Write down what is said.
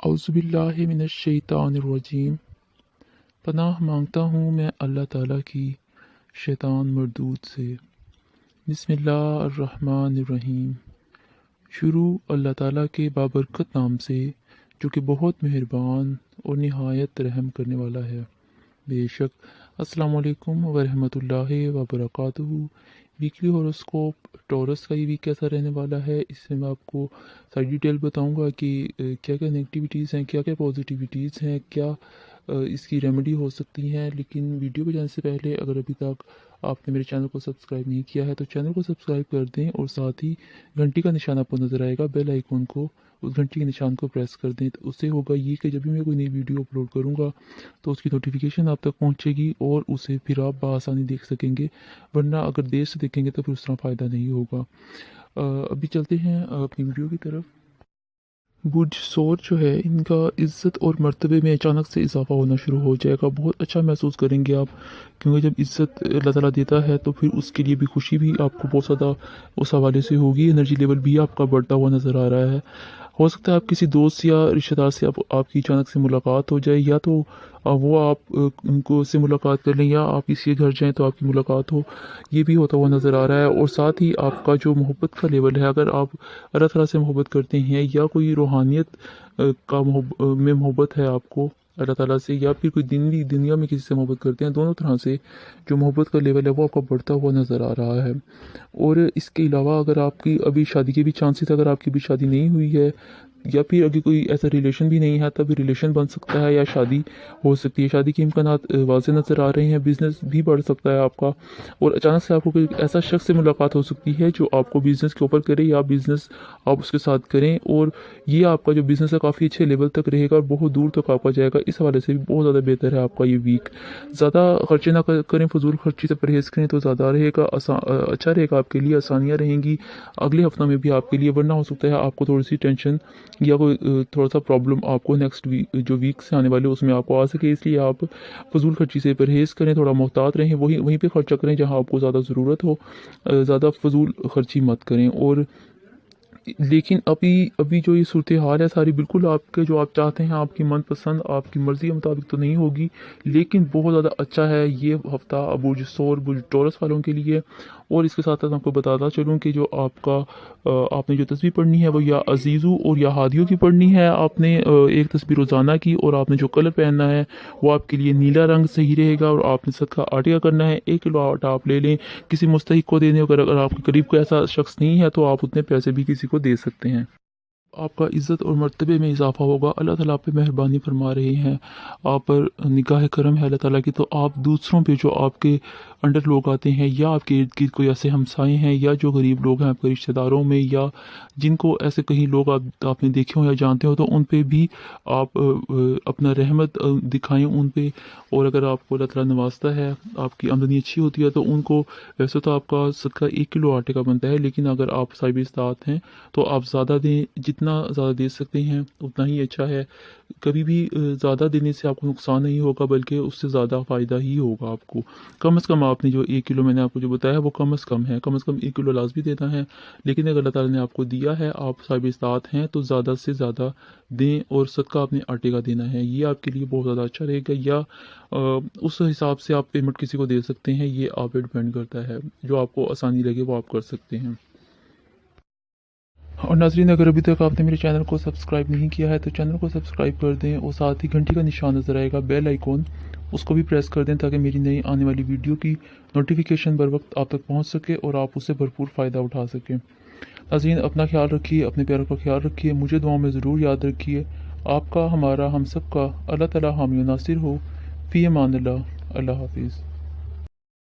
औज़ुबिल्लाहि मिनश्शैतानिर्रजीम। पनाह मांगता हूँ मैं अल्लाह ताला की शैतान मरदूद से। बिस्मिल्लाहिर्रहमानिर्रहीम। शुरू अल्लाह ताला के बाबरकत नाम से जो कि बहुत मेहरबान और निहायत रहम करने वाला है। बेशक। अस्सलामु अलैकुम वरहमतुल्लाहि वबरकातुहू। वीकली हॉरोस्कोप टॉरस का ये वीक कैसा रहने वाला है, इसमें मैं आपको सारी डिटेल बताऊंगा कि क्या क्या नेगेटिविटीज़ हैं, क्या क्या पॉजिटिविटीज़ हैं, क्या इसकी रेमेडी हो सकती हैं। लेकिन वीडियो पे जाने से पहले अगर अभी तक आपने मेरे चैनल को सब्सक्राइब नहीं किया है तो चैनल को सब्सक्राइब कर दें और साथ ही घंटी का निशान आपको नज़र आएगा, बेल आइकॉन को, उस घंटी के निशान को प्रेस कर दें। तो उससे होगा ये कि जब भी मैं कोई नई वीडियो अपलोड करूँगा तो उसकी नोटिफिकेशन आप तक पहुँचेगी और उसे फिर आप बआसानी देख सकेंगे, वरना अगर देर से देखेंगे तो फिर उस तरह फ़ायदा नहीं होगा। अभी चलते हैं अपनी वीडियो की तरफ। बुर्ज सौर जो है, इनका इज़्ज़त और मर्तबे में अचानक से इजाफा होना शुरू हो जाएगा। बहुत अच्छा महसूस करेंगे आप, क्योंकि जब इज़्ज़त अल्लाह ताला देता है तो फिर उसके लिए भी खुशी भी आपको बहुत ज़्यादा उस हवाले से होगी। एनर्जी लेवल भी आपका बढ़ता हुआ नज़र आ रहा है। हो सकता है आप किसी दोस्त या रिश्तेदार से आपकी अचानक से मुलाकात हो जाए, या तो वो आप उनको से मुलाकात कर लें, या आप किसी के घर जाएं तो आपकी मुलाकात हो। ये भी होता हुआ नज़र आ रहा है। और साथ ही आपका जो मोहब्बत का लेवल है, अगर आप अल्लाह ताला से मोहब्बत करते हैं या कोई रूहानियत में मोहब्बत है आपको अल्लाह ताला से, या फिर कोई दुनिया में किसी से मोहब्बत करते हैं, दोनों तरह से जो मोहब्बत का लेवल है वो आपका बढ़ता हुआ नज़र आ रहा है। और इसके अलावा अगर आपकी अभी शादी के भी चांसेस, अगर आपकी भी शादी नहीं हुई है या फिर अभी कोई ऐसा रिलेशन भी नहीं है, तभी रिलेशन बन सकता है या शादी हो सकती है। शादी के इम्कानात वाज़े नज़र आ रहे हैं। बिज़नेस भी बढ़ सकता है आपका, और अचानक से आपको कोई ऐसा शख्स से मुलाकात हो सकती है जो आपको बिज़नेस के ऊपर करे, या बिज़नेस आप उसके साथ करें, और ये आपका जो बिज़नेस है काफ़ी अच्छे लेवल तक रहेगा और बहुत दूर तक आपका जाएगा। इस हवाले से भी बहुत ज़्यादा बेहतर है आपका ये वीक। ज़्यादा खर्चे ना करें, फजूल खर्ची से परहेज़ करें तो ज़्यादा रहेगा, अच्छा रहेगा आपके लिए, आसानियाँ रहेंगी अगले हफ्तों में भी आपके लिए। वरना हो सकता है आपको थोड़ी सी टेंशन या कोई थोड़ा सा प्रॉब्लम आपको नेक्स्ट वीक जो वीक से आने वाले उसमें आपको आ सके। इसलिए आप फजूल खर्ची से परहेज़ करें, थोड़ा मोहतात रहें, वहीं पे खर्चा करें जहां आपको ज़्यादा ज़रूरत हो। ज़्यादा फजूल खर्ची मत करें। और लेकिन अभी जो ये सूरत हाल है सारी बिल्कुल आपके जो आप चाहते हैं, आपकी मनपसंद आपकी मर्ज़ी के मुताबिक तो नहीं होगी, लेकिन बहुत ज़्यादा अच्छा है ये हफ़्ता बुर्ज सौर बुर्ज टॉरस वालों के लिए। और इसके साथ साथ आपको बताता चलूँ कि जो आपने जो तस्बीह पढ़नी है वो या अजीज़ू और या हादियों की पढ़नी है। आपने एक तस्बीह रोज़ाना की, और आपने जो कलर पहनना है वो आपके लिए नीला रंग सही रहेगा। और आपने सदका आटे का करना है, 1 किलो आटा आप ले लें, किसी मुस्तहिक को देने। अगर आपके करीब कोई ऐसा शख्स नहीं है तो आप उतने पैसे भी किसी को दे सकते हैं। आपका इज़्ज़त और मर्तबे में इजाफा होगा। अल्लाह ताला आप पे मेहरबानी फरमा रहे हैं, आप पर निगाह करम है अल्लाह ताला की। तो आप दूसरों पे जो आपके अंडर लोग आते हैं, या आपके इर्द गिर्द कोई ऐसे हमसाए हैं, या जो गरीब लोग हैं आपके रिश्तेदारों में, या जिनको ऐसे कहीं लोग आपने देखे हो या जानते हो, तो उन पे भी आप अपना रहमत दिखाएं उन पे। और अगर आपको अल्लाह ताला नवाजता है, आपकी आमदनी अच्छी होती है, तो उनको, वैसे तो आपका सदका 1 किलो आटे का बनता है, लेकिन अगर आप साहिब इस्तात हैं तो आप ज़्यादा दें, जितना ज़्यादा दे सकते हैं उतना ही अच्छा है। कभी भी ज़्यादा देने से आपको नुकसान नहीं होगा, बल्कि उससे ज़्यादा फ़ायदा ही होगा आपको। कम से कम आपने जो 1 किलो मैंने आपको जो बताया वो कम से कम है, कम से कम 1 किलो लाजमी देना है। लेकिन अगर अल्लाह ताला ने आपको दिया है, आप साहिब इस्तात हैं, तो ज़्यादा से ज़्यादा दें, और सदका अपने आटे का देना है। ये आपके लिए बहुत ज़्यादा अच्छा रहेगा। या उस हिसाब से आप पेमेंट किसी को दे सकते हैं, ये आप पे डिपेंड करता है। जो आपको आसानी लगे वो आप कर सकते हैं। और नाज़रीन, अगर अभी तक आपने मेरे चैनल को सब्सक्राइब नहीं किया है तो चैनल को सब्सक्राइब कर दें, और साथ ही घंटी का निशान नज़र आएगा, बेल आइकॉन, उसको भी प्रेस कर दें, ताकि मेरी नई आने वाली वीडियो की नोटिफिकेशन बर वक्त आप तक पहुंच सके और आप उससे भरपूर फ़ायदा उठा सकें। नाज़रीन, अपना ख्याल रखिए, अपने प्यारों का ख्याल रखिए, मुझे दुआ में ज़रूर याद रखिए। आपका, हमारा, हम सब का अल्लाह ताला हामी नासिर हो। फ़ी अमान अल्लाह। अल्लाह हाफिज़।